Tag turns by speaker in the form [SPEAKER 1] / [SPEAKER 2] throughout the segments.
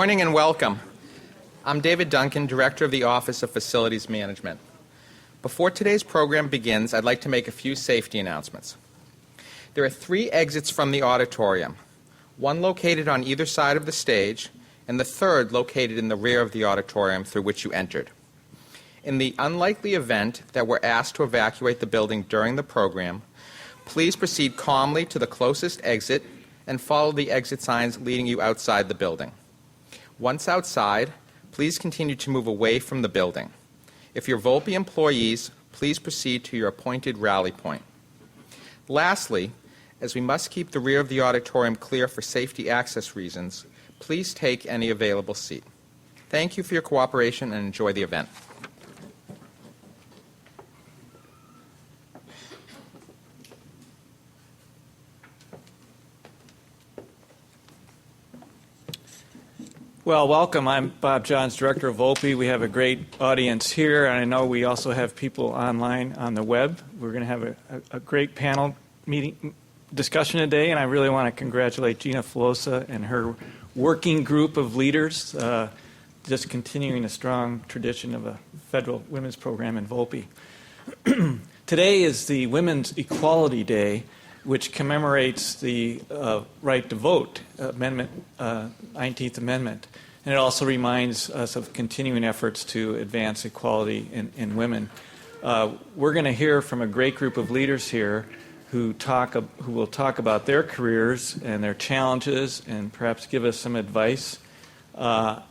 [SPEAKER 1] Morning and welcome. I'm David Duncan, Director of the Office of Facilities Management. Before today's program begins, I'd like to make a few safety announcements. There are 3 exits from the auditorium, one located on either side of the stage, and the third located in the rear of the auditorium through which you entered. In the unlikely event that we're asked to evacuate the building during the program, please proceed calmly to the closest exit and follow the exit signs leading you outside the building. Once outside, please continue to move away from the building. If you're Volpe employees, please proceed to your appointed rally point. Lastly, as we must keep the rear of the auditorium clear for safety access reasons, please take any available seat. Thank you for your cooperation and enjoy the event.
[SPEAKER 2] Well, welcome. I'm Bob Johns, Director of Volpe. We have a great audience here, and I know we also have people online on the web. We're going to have a great panel meeting discussion today, and I really want to congratulate Gina Filosa and her working group of leaders, just continuing a strong tradition of a federal women's program in Volpe. Today is the Women's Equality Day, which commemorates the right to vote, 19th Amendment. And it also reminds us of continuing efforts to advance equality in women. We're going to hear from a great group of leaders here who will talk about their careers and their challenges and perhaps give us some advice. I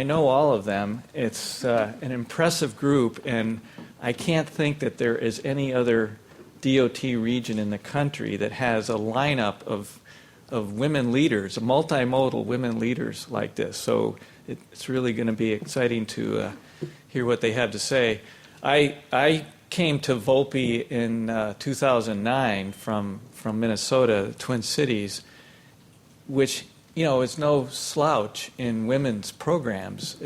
[SPEAKER 2] know all of them. It's an impressive group, and I can't think that there is any other DOT region in the country that has a lineup of women leaders, multimodal women leaders like this. So it's really going to be exciting to hear what they have to say. I came to Volpe in 2009 from Minnesota, Twin Cities, which is no slouch in women's programs.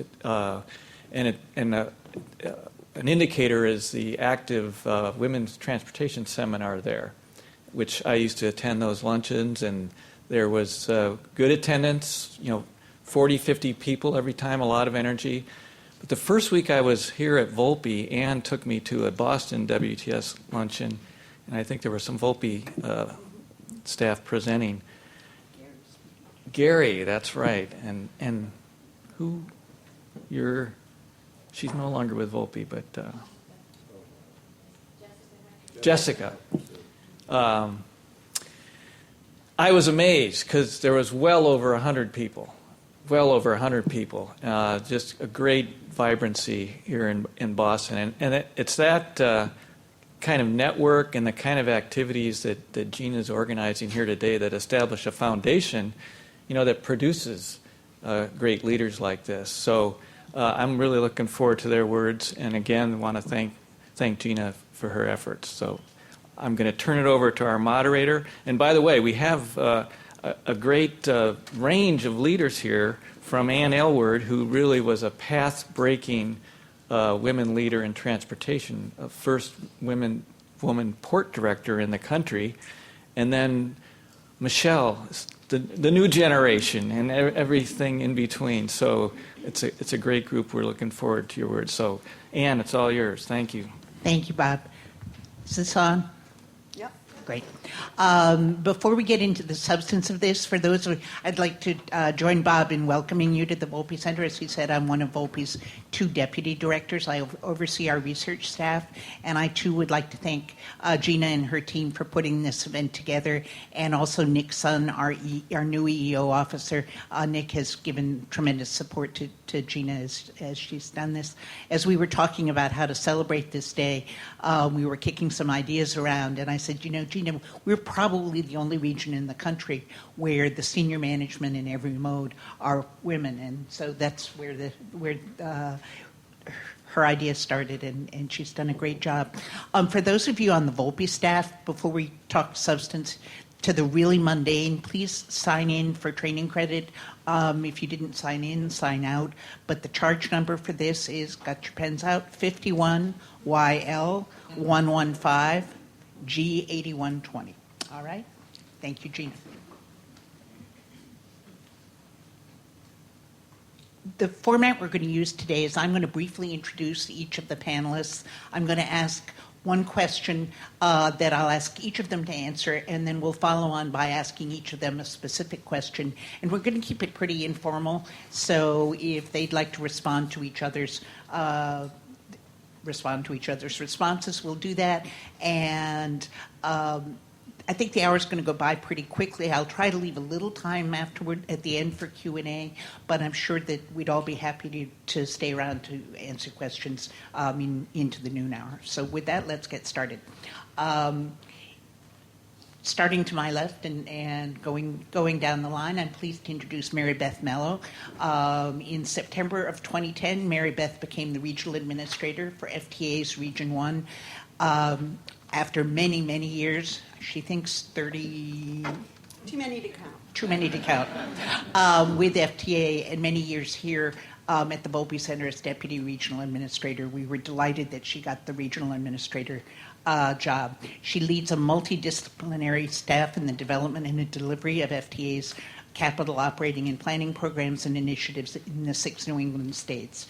[SPEAKER 2] An indicator is the active women's transportation seminar there, which I used to attend those luncheons, and there was good attendance, 40, 50 people every time, a lot of energy. But the first week I was here at Volpe, Ann took me to a Boston WTS luncheon, and I think there were some Volpe staff presenting. Gary, that's right. And who you're... She's no longer with Volpe, but Jessica. I was amazed because there was well over 100 people. Just a great vibrancy here in Boston. And it's that kind of network and the kind of activities that Gina's organizing here today that establish a foundation, that produces great leaders like this. So I'm really looking forward to their words, and again, want to thank Gina for her efforts. So I'm going to turn it over to our moderator. And by the way, we have a great range of leaders here, from Ann Aylward, who really was a path-breaking women leader in transportation, first woman port director in the country, and then Michelle, the new generation, and everything in between. So it's a great group. We're looking forward to your words. So, Ann, it's all yours. Thank you.
[SPEAKER 3] Thank you, Bob. Is this on?
[SPEAKER 4] Yep.
[SPEAKER 3] Great. Before we get into the substance of this, for those I'd like to join Bob in welcoming you to the Volpe Center. As he said, I'm one of Volpe's 2 deputy directors. I oversee our research staff, and I too would like to thank Gina and her team for putting this event together, and also Nick Sun, our new EEO officer. Nick has given tremendous support to Gina as she's done this. As we were talking about how to celebrate this day, we were kicking some ideas around, and I said, Gina, we're probably the only region in the country where the senior management in every mode are women, and so that's where her idea started, and she's done a great job. For those of you on the Volpe staff, before we talk substance, to the really mundane, please sign in for training credit. If you didn't sign in, sign out. But the charge number for this is, got your pens out, 51YL115G8120. All right? Thank you, Gina. The format we're going to use today is I'm going to briefly introduce each of the panelists. I'm going to ask one question that I'll ask each of them to answer, and then we'll follow on by asking each of them a specific question. And we're going to keep it pretty informal, so if they'd like to respond to each other's responses, we'll do that. And I think the hour's going to go by pretty quickly. I'll try to leave a little time afterward at the end for Q&A, but I'm sure that we'd all be happy to stay around to answer questions into the noon hour. So with that, let's get started. Starting to my left and going down the line, I'm pleased to introduce Mary Beth Mello. In September of 2010, Mary Beth became the regional administrator for FTA's Region 1. After many, many years, she thinks 30...
[SPEAKER 4] Too many to count.
[SPEAKER 3] Too many to count. With FTA and many years here at the Volpe Center as Deputy Regional Administrator, we were delighted that she got the Regional Administrator job. She leads a multidisciplinary staff in the development and the delivery of FTA's capital operating and planning programs and initiatives in the 6 New England states.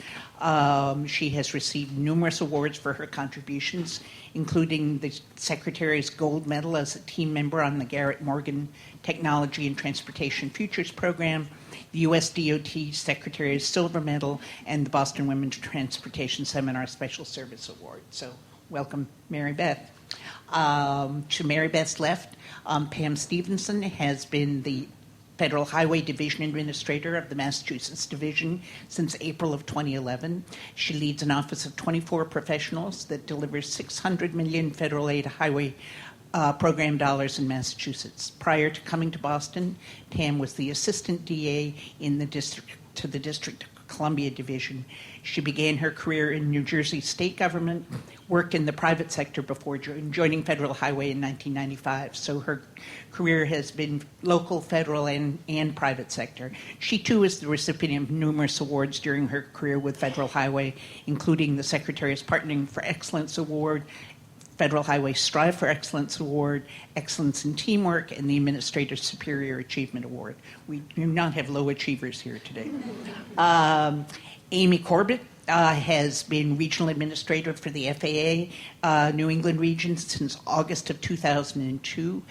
[SPEAKER 3] She has received numerous awards for her contributions, including the Secretary's Gold Medal as a team member on the Garrett Morgan Technology and Transportation Futures Program, the U.S. DOT Secretary's Silver Medal, and the Boston Women's Transportation Seminar Special Service Award. So welcome, Mary Beth. To Mary Beth's left, Pam Stephenson has been the Federal Highway Division Administrator of the Massachusetts Division since April of 2011. She leads an office of 24 professionals that delivers $600 million federal aid highway program dollars in Massachusetts. Prior to coming to Boston, Pam was the Assistant DA in the District of Columbia Division. She began her career in New Jersey state government, worked in the private sector before joining Federal Highway in 1995. So her career has been local, federal, and private sector. She, too, is the recipient of numerous awards during her career with Federal Highway, including the Secretary's Partnering for Excellence Award, Federal Highway Strive for Excellence Award, Excellence in Teamwork, and the Administrator's Superior Achievement Award. We do not have low achievers here today. Amy Corbett has been Regional Administrator for the FAA New England region since August of 2002.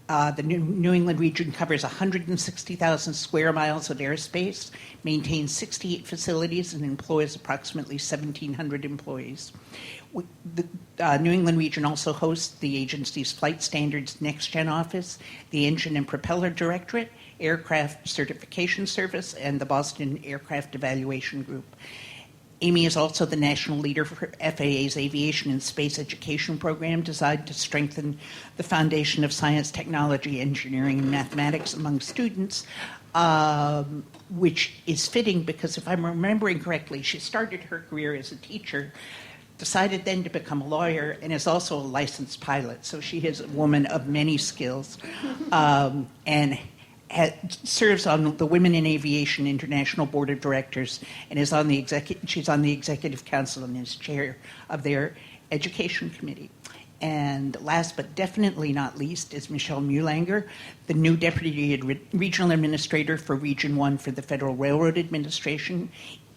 [SPEAKER 3] The New England region covers 160,000 square miles of airspace, maintains 68 facilities, and employs approximately 1,700 employees. The New England region also hosts the agency's Flight Standards Next Gen Office, the Engine and Propeller Directorate, Aircraft Certification Service, and the Boston Aircraft Evaluation Group. Amy is also the national leader for FAA's Aviation and Space Education Program, designed to strengthen the foundation of science, technology, engineering, and mathematics among students, which is fitting because, if I'm remembering correctly, she started her career as a teacher, decided then to become a lawyer, and is also a licensed pilot. So she is a woman of many skills, and serves on the Women in Aviation International Board of Directors, and is on the she's on the Executive Council and is chair of their Education Committee. And last but definitely not least is Michelle Muhlanger, the new Deputy Regional Administrator for Region 1 for the Federal Railroad Administration.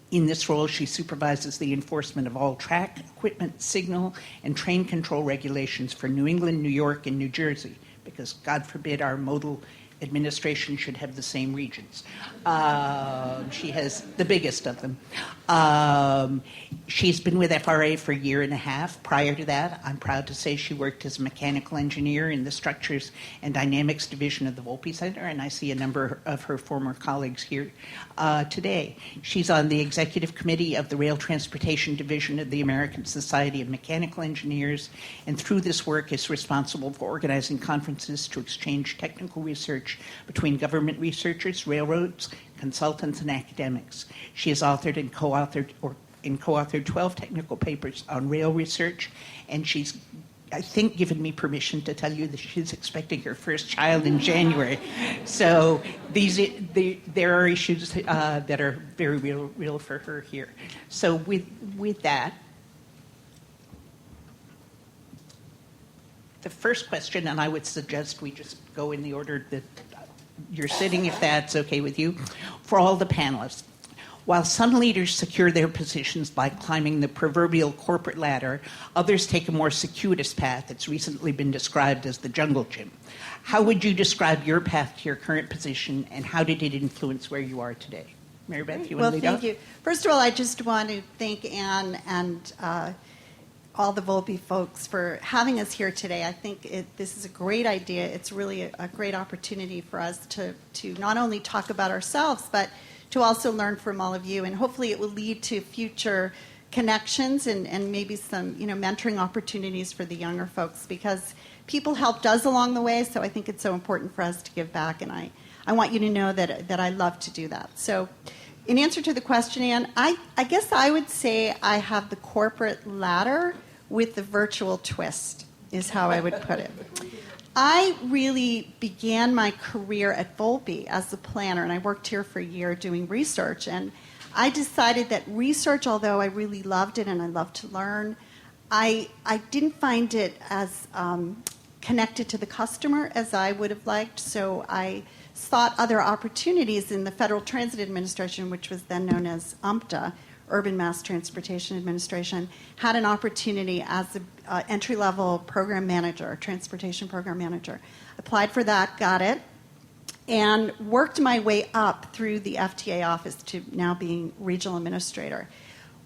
[SPEAKER 3] In this role, she supervises the enforcement of all track, equipment, signal, and train control regulations for New England, New York, and New Jersey, because God forbid our modal administration should have the same regions. She has the biggest of them. She's been with FRA for a year and a half. Prior to that, I'm proud to say she worked as a mechanical engineer in the Structures and Dynamics Division of the Volpe Center, and I see a number of her former colleagues here today. She's on the Executive Committee of the Rail Transportation Division of the American Society of Mechanical Engineers, and through this work is responsible for organizing conferences to exchange technical research between government researchers, railroads, consultants, and academics. She has authored and co-authored 12 technical papers on rail research, and she's, I think, given me permission to tell you that she's expecting her first child in January. So there are issues that are very real for her here. So with that, the first question, and I would suggest we just go in the order that you're sitting, if that's okay with you, for all the panelists. While some leaders secure their positions by climbing the proverbial corporate ladder, others take a more circuitous path that's recently been described as the jungle gym. How would you describe your path to your current position, and how did it influence where you are today? Mary Beth, you want to lead
[SPEAKER 4] Well,
[SPEAKER 3] off?
[SPEAKER 4] thank you. First of all, I just want to thank Anne and all the Volpe folks for having us here today. I think this is a great idea. It's really a great opportunity for us to not only talk about ourselves, but to also learn from all of you. And hopefully it will lead to future connections and maybe some mentoring opportunities for the younger folks, because people helped us along the way. So I think it's so important for us to give back. And I want you to know that I love to do that. So in answer to the question, Anne, I guess I would say I have the corporate ladder with the virtual twist, is how I would put it. I really began my career at Volpe as a planner, and I worked here for a year doing research. And I decided that research, although I really loved it and I loved to learn, I didn't find it as connected to the customer as I would have liked. So I sought other opportunities in the Federal Transit Administration, which was then known as UMTA, Urban Mass Transportation Administration, had an opportunity as an entry-level program manager, transportation program manager. Applied for that, got it, and worked my way up through the FTA office to now being regional administrator.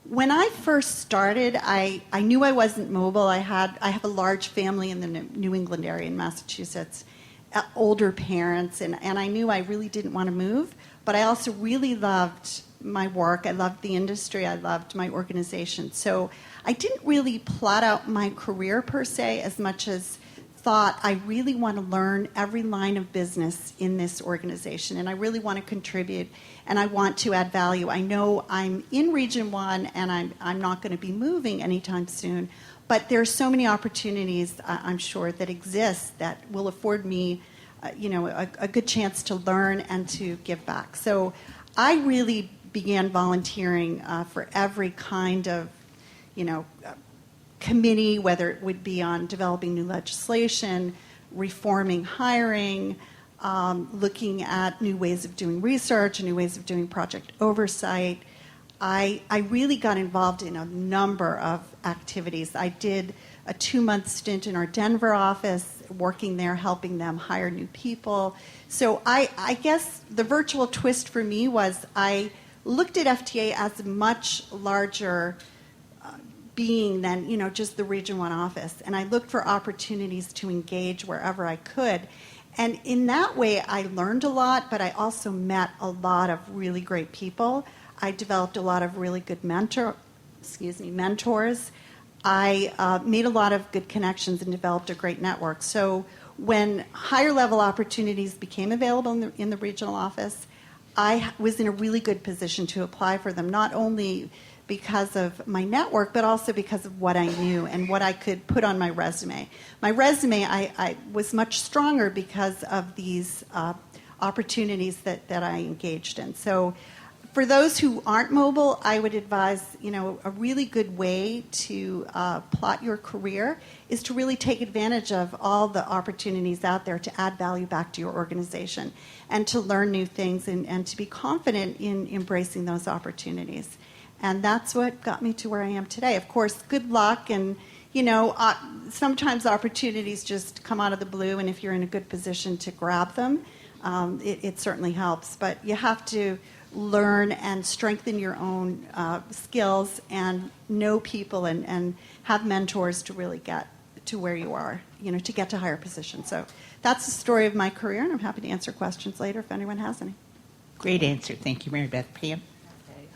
[SPEAKER 4] When I first started, I knew I wasn't mobile. I have a large family in the New England area in Massachusetts, older parents, and I knew I really didn't want to move, but I also really loved my work. I loved the industry. I loved my organization. So I didn't really plot out my career per se as much as thought I really want to learn every line of business in this organization, and I really want to contribute, and I want to add value. I know I'm in Region 1, and I'm not going to be moving anytime soon, but there are so many opportunities, I'm sure, that exist that will afford me a good chance to learn and to give back. So I really began volunteering for every kind of, committee, whether it would be on developing new legislation, reforming hiring, looking at new ways of doing research, new ways of doing project oversight. I really got involved in a number of activities. I did a 2-month stint in our Denver office, working there, helping them hire new people. So I guess the virtual twist for me was I looked at FTA as a much larger being than just the Region 1 office, and I looked for opportunities to engage wherever I could. And in that way, I learned a lot, but I also met a lot of really great people. I developed a lot of really good mentors. I made a lot of good connections and developed a great network. So when higher level opportunities became available in the regional office, I was in a really good position to apply for them, not only because of my network, but also because of what I knew and what I could put on my resume. My resume, I was much stronger because of these opportunities that I engaged in. So for those who aren't mobile, I would advise, a really good way to plot your career is to really take advantage of all the opportunities out there to add value back to your organization and to learn new things and to be confident in embracing those opportunities. And that's what got me to where I am today. Of course, good luck, and sometimes opportunities just come out of the blue, and if you're in a good position to grab them, it certainly helps. But you have to learn and strengthen your own skills and know people and have mentors to really get to where you are, to get to higher positions. So that's the story of my career, and I'm happy to answer questions later if anyone has any.
[SPEAKER 3] Great answer. Thank you, Mary Beth. Pam?